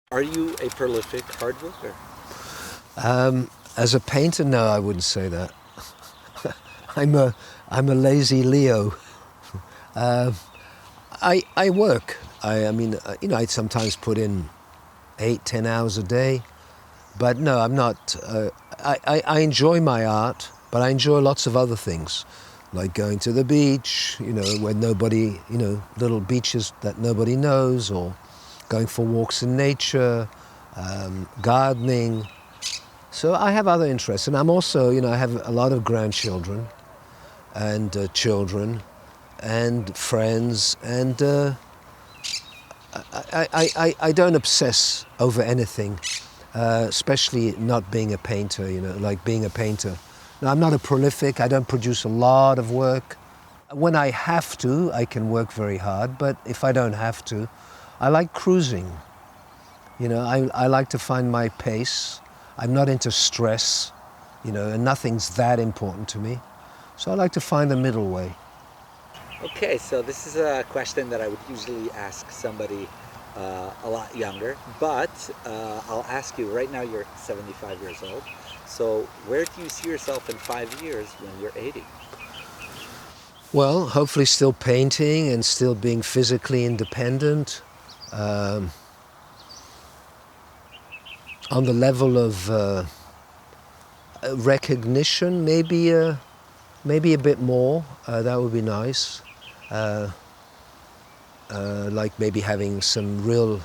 Are you a prolific hard worker? As a painter, no, I wouldn't say that. I'm a I'm a lazy Leo. I work. I sometimes put in 8, 10 hours a day, but no, I'm not. I enjoy my art, but I enjoy lots of other things, like going to the beach. Where nobody, little beaches that nobody knows, or going for walks in nature, gardening. So I have other interests, and I'm also, I have a lot of grandchildren and children and friends, and I don't obsess over anything, especially not being a painter, like being a painter. Now, I'm not a prolific, I don't produce a lot of work. When I have to, I can work very hard, but if I don't have to, I like cruising. I like to find my pace. I'm not into stress, and nothing's that important to me. So I like to find the middle way. Okay, so this is a question that I would usually ask somebody a lot younger, but I'll ask you right now. You're 75 years old. So where do you see yourself in 5 years when you're 80? Well, hopefully still painting and still being physically independent. Um, on the level of recognition, maybe a bit more. That would be nice. Uh, like maybe having some real,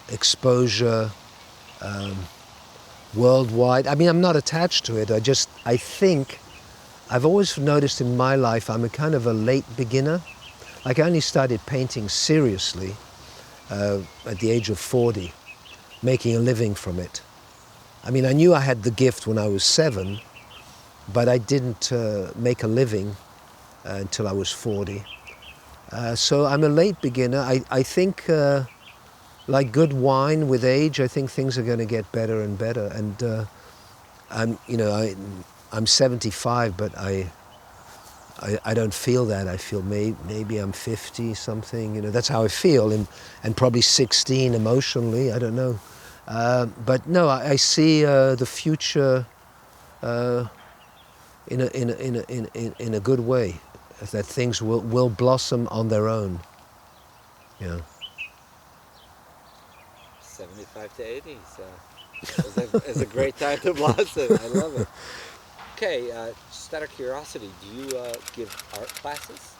exposure worldwide. I mean, I'm not attached to it. I think, I've always noticed in my life I'm a kind of a late beginner. Like I only started painting seriously at the age of 40, making a living from it. I mean, I knew I had the gift when I was 7, but I didn't make a living until I was 40. So I'm a late beginner. I think, like good wine with age, I think things are going to get better and better. And I'm 75, but I don't feel that. I feel maybe I'm 50 something. That's how I feel, and probably 16 emotionally. I don't know. But no, I see the future in a good way. That things will blossom on their own. Yeah. 75 to 80. So it's a great time to blossom. I love it. Okay, just out of curiosity, do you give art classes?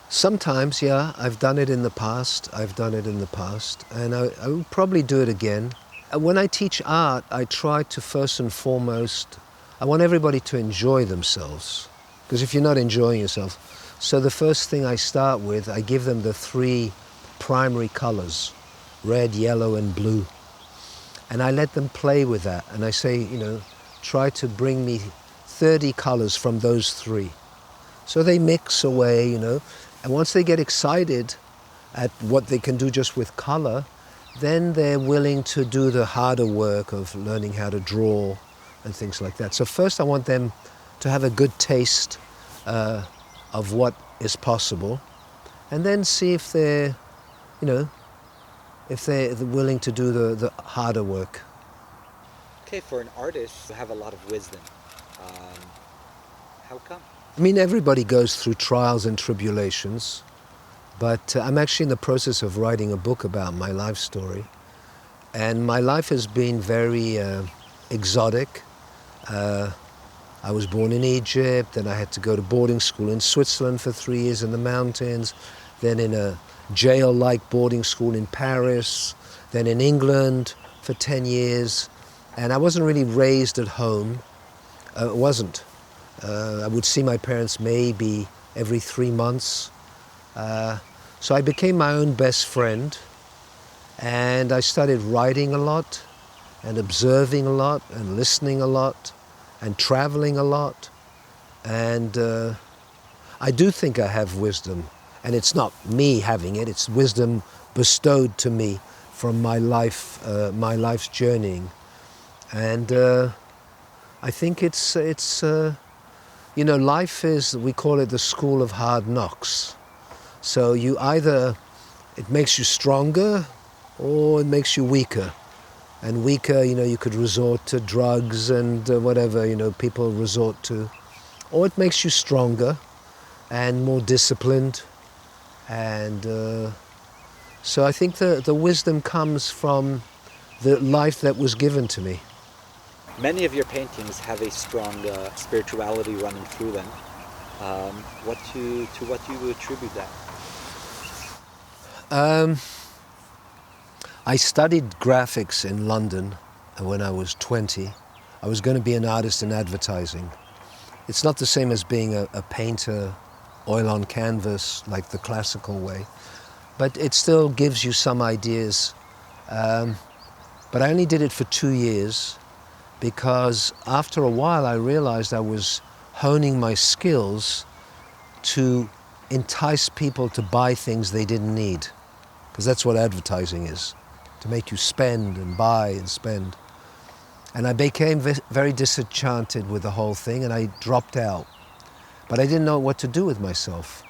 Sometimes, yeah, I've done it in the past. And I will probably do it again. When I teach art, I try to first and foremost, I want everybody to enjoy themselves. Because if you're not enjoying yourself, so the first thing I start with, I give them the 3 primary colors, red, yellow, and blue. And I let them play with that. And I say, try to bring me 30 colors from those 3. So they mix away, and once they get excited at what they can do just with color, then they're willing to do the harder work of learning how to draw and things like that. So first I want them to have a good taste of what is possible, and then see if they're, if they're willing to do the harder work. Okay, for an artist, you have a lot of wisdom. Um, how come? I mean, everybody goes through trials and tribulations, but I'm actually in the process of writing a book about my life story. And my life has been very exotic. I was born in Egypt, then I had to go to boarding school in Switzerland for 3 years in the mountains, then in a jail-like boarding school in Paris, then in England for 10 years. And I wasn't really raised at home. It wasn't. I would see my parents maybe every 3 months. So I became my own best friend, and I started writing a lot and observing a lot and listening a lot and traveling a lot. And I do think I have wisdom, and it's not me having it, it's wisdom bestowed to me from my life's journeying. And I think it's life is, we call it the school of hard knocks. So it makes you stronger, or it makes you weaker. And weaker, you could resort to drugs and whatever, people resort to. Or it makes you stronger and more disciplined. And so I think the wisdom comes from the life that was given to me. Many of your paintings have a strong spirituality running through them. What do you attribute that? I studied graphics in London when I was 20. I was going to be an artist in advertising. It's not the same as being a painter, oil on canvas, like the classical way, but it still gives you some ideas. But I only did it for 2 years because after a while I realized I was honing my skills to entice people to buy things they didn't need, because that's what advertising is, to make you spend and buy and spend. And I became very disenchanted with the whole thing and I dropped out. But I didn't know what to do with myself.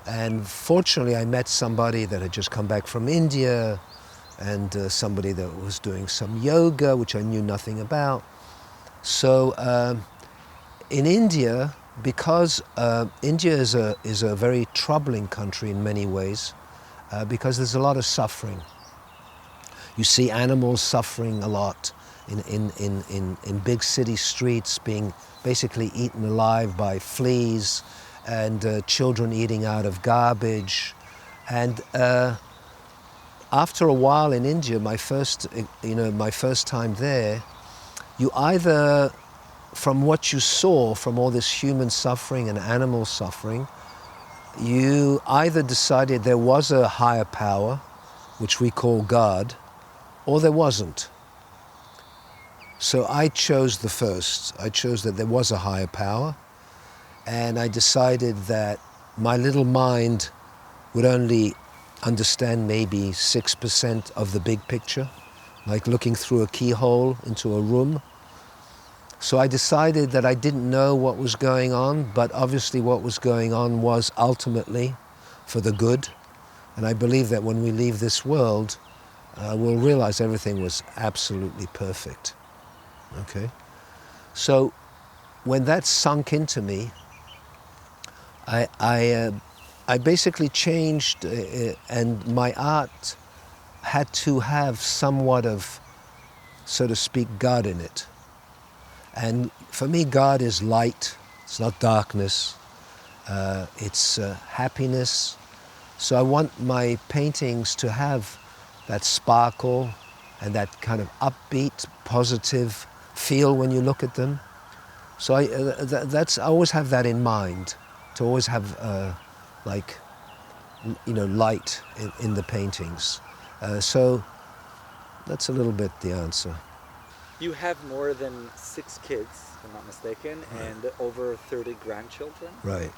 And fortunately I met somebody that had just come back from India, and somebody that was doing some yoga, which I knew nothing about. So in India, because India is a very troubling country in many ways, because there's a lot of suffering. You see animals suffering a lot in big city streets, being basically eaten alive by fleas, and children eating out of garbage. And after a while in India, my first time there, you either, from what you saw, from all this human suffering and animal suffering, you either decided there was a higher power, which we call God, or there wasn't. So I chose the first. I chose that there was a higher power, and I decided that my little mind would only understand maybe 6% of the big picture, like looking through a keyhole into a room. So I decided that I didn't know what was going on, but obviously what was going on was ultimately for the good. And I believe that when we leave this world, we'll realize everything was absolutely perfect. Okay? So when that sunk into me, I basically changed, and my art had to have somewhat of, so to speak, God in it. And for me, God is light. It's not darkness. It's happiness. So I want my paintings to have that sparkle and that kind of upbeat, positive feel when you look at them. So I always have that in mind, to always have light in the paintings. So that's a little bit the answer. You have more than 6 kids, if I'm not mistaken, Right. and over 30 grandchildren. Right.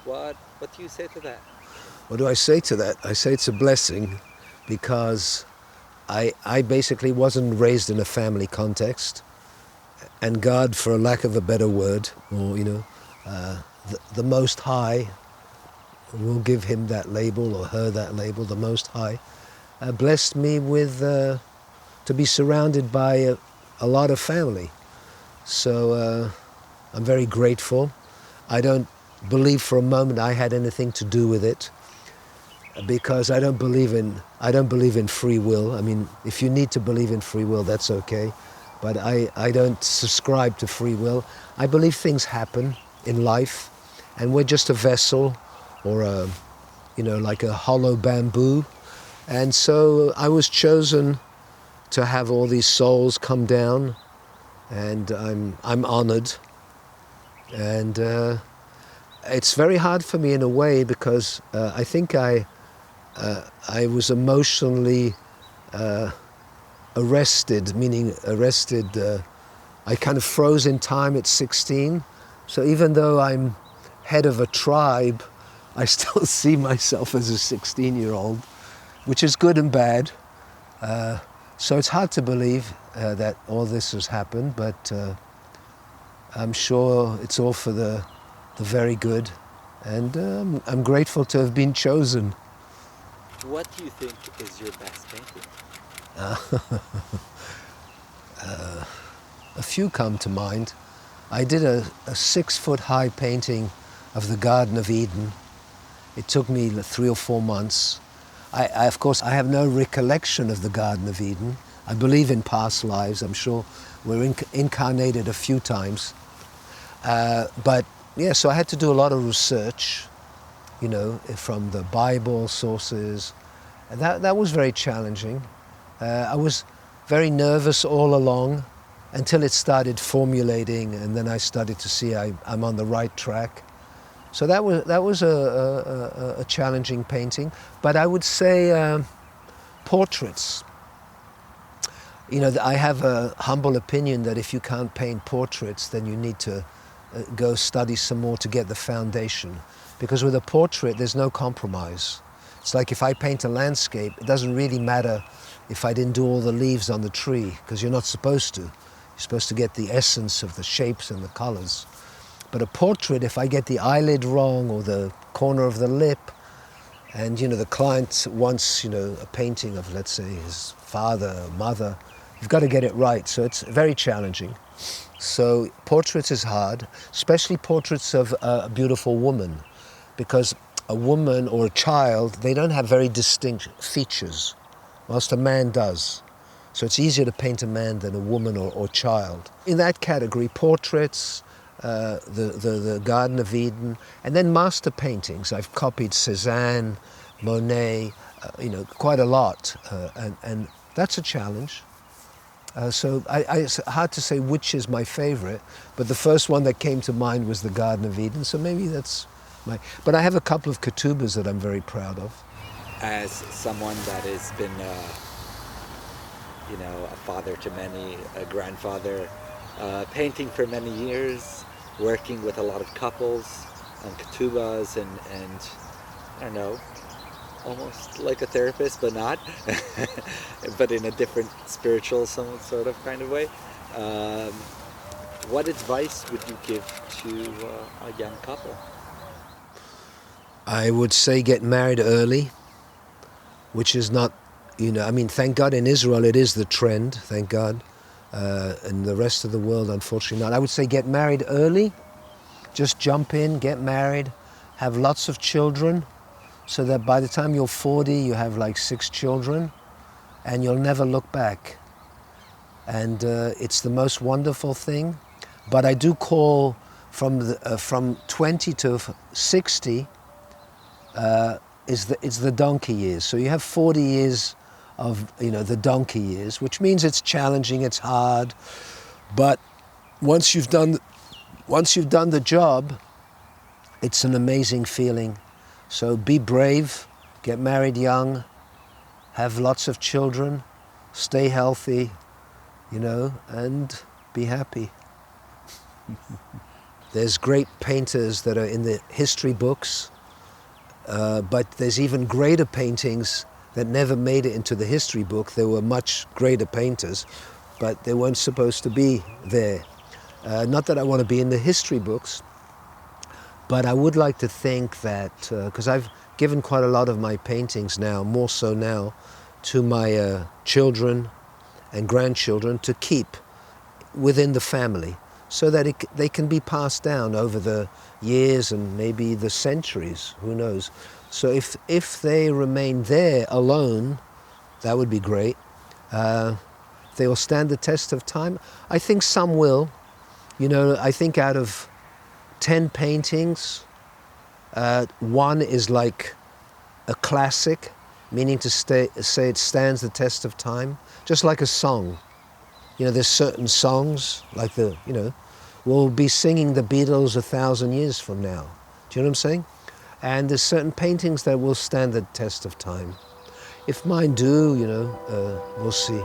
What do you say to that? What do I say to that? I say it's a blessing, because I basically wasn't raised in a family context, and God, for a lack of a better word, or the Most High, we'll give him that label or her that label, the Most High, blessed me with to be surrounded by a lot of family. So I'm very grateful. I don't believe for a moment I had anything to do with it, because I don't believe in free will. I mean, if you need to believe in free will, that's okay, but I don't subscribe to free will. I believe things happen in life, and we're just a vessel, or like a hollow bamboo. And so I was chosen to have all these souls come down, and I'm honored. And it's very hard for me in a way, because I think I was emotionally arrested. I kind of froze in time at 16. So even though I'm head of a tribe, I still see myself as a 16-year-old, which is good and bad. So it's hard to believe that all this has happened, but I'm sure it's all for the very good, and I'm grateful to have been chosen. What do you think is your best painting? A few come to mind. I did a 6-foot high painting of the Garden of Eden. It took me 3 or 4 months. Of course, I have no recollection of the Garden of Eden. I believe in past lives. I'm sure we're incarnated a few times. But yeah, so I had to do a lot of research, from the Bible sources. And that was very challenging. I was very nervous all along until it started formulating, and then I started to see I'm on the right track. So that was a challenging painting. But I would say portraits. I have a humble opinion that if you can't paint portraits, then you need to go study some more to get the foundation. Because with a portrait, there's no compromise. It's like if I paint a landscape, it doesn't really matter if I didn't do all the leaves on the tree, because you're not supposed to. You're supposed to get the essence of the shapes and the colors. But a portrait, if I get the eyelid wrong or the corner of the lip, and the client wants a painting of, let's say, his father or mother, you've got to get it right. So it's very challenging. So portraits is hard, especially portraits of a beautiful woman, because a woman or a child, they don't have very distinct features, whilst a man does. So it's easier to paint a man than a woman or child. In that category, portraits, the Garden of Eden, and then master paintings. I've copied Cézanne, Monet, quite a lot, and that's a challenge. So it's hard to say which is my favorite, but the first one that came to mind was the Garden of Eden, so maybe that's but I have a couple of ketubas that I'm very proud of. As someone that has been, a father to many, a grandfather, painting for many years, working with a lot of couples on ketubas, and I don't know, almost like a therapist, but not, but in a different spiritual, some sort of kind of way. What advice would you give to a young couple? I would say get married early, which is not, thank God in Israel it is the trend, thank God. In the rest of the world, unfortunately not. I would say get married early, just jump in, get married, have lots of children, so that by the time you're 40, you have like 6 children, and you'll never look back. And it's the most wonderful thing. But I do call from 20 to 60, it's the donkey years. So you have 40 years of the donkey years, which means it's challenging, it's hard, but once you've done the job, it's an amazing feeling. So be brave, get married young, have lots of children, stay healthy, and be happy. There's great painters that are in the history books, but there's even greater paintings that never made it into the history book. There were much greater painters, but they weren't supposed to be there. Not that I want to be in the history books, but I would like to think that, because I've given quite a lot of my paintings now, more so now, to my children and grandchildren to keep within the family, so that they can be passed down over the years and maybe the centuries, who knows. So if they remain there alone, that would be great. They will stand the test of time. I think some will. I think out of 10 paintings, 1 is like a classic, meaning to say it stands the test of time, just like a song. There's certain songs, like we'll be singing the Beatles 1,000 years from now. Do you know what I'm saying? And there's certain paintings that will stand the test of time. If mine do, we'll see.